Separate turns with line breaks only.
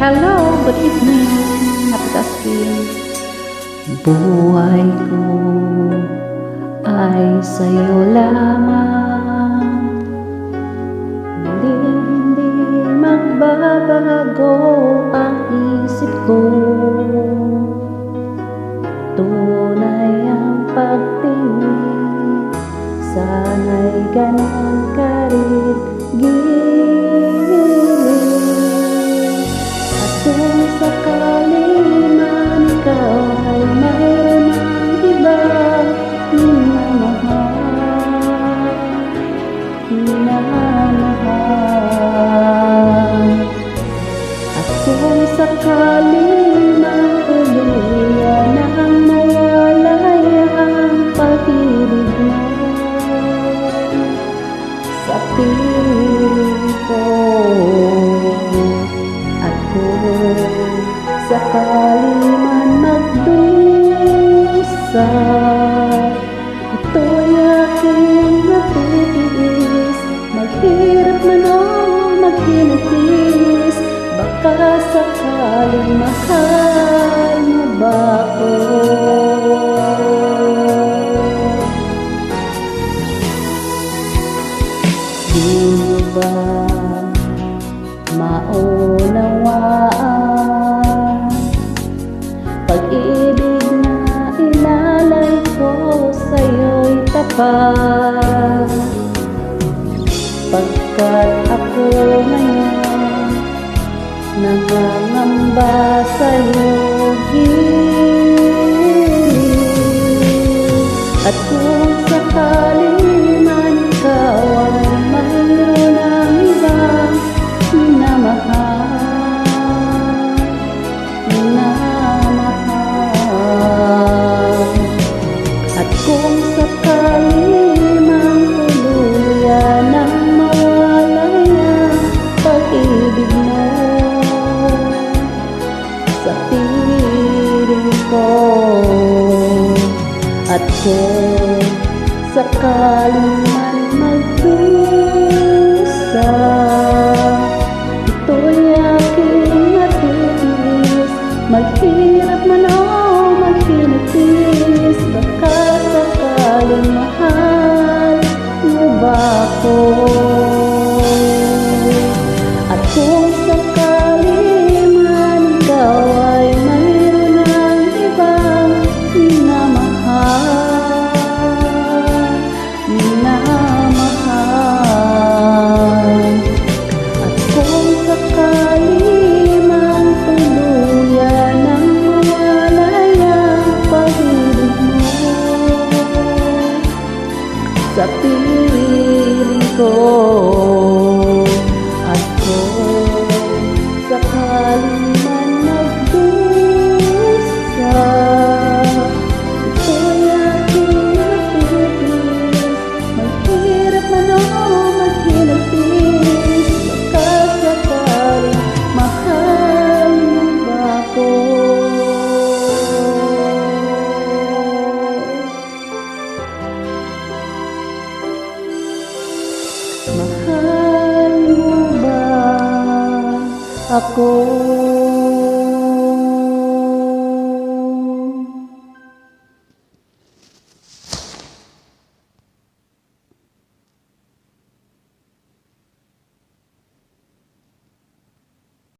Hello, good evening, napakaskin. Buhay ko ay sa'yo lamang, hindi magbabago ang isip ko. Tunay ang pagtingin, sana'y ganon ka rin giliw. At kung sakali man ikaw ay mayroon ng ibang minamahal, at kung sakali man tuluyan ang mawalay ang pag-ibig mo sa piling ko, at kung sakali man magdusa, ito'y aking matitiis. Maghirap man o maghinagis, baka sakaling mahal mo ba ako? Di mo ba maunawaan pag-ibig na ilalay ko sa'yo'y tapat? Pagkat ako ngayon nangangamba sa'yo giliw. At kung sakali man ikaw ay mayroon ng ibang minamahal, at kung sakali man tuluyan ang mawalay ang pag-ibig mo sa piling ko, at kung sakali man magdusa, ito'y aking matitiis. Maghirap man o maghinagis, baka sakaling mahal mo ba ako? At kung sakali man ikaw ay mayroon ng ibang minamahal, at kung sakali man tuluyan ang mawalay ang pag-ibig mo sa piling ko, at kung sakali man magdusa, ito'y aking matitiis. Maghirap man o maghinagis, baka sakaling mahal mo ba ako? Mahal mo ba ako?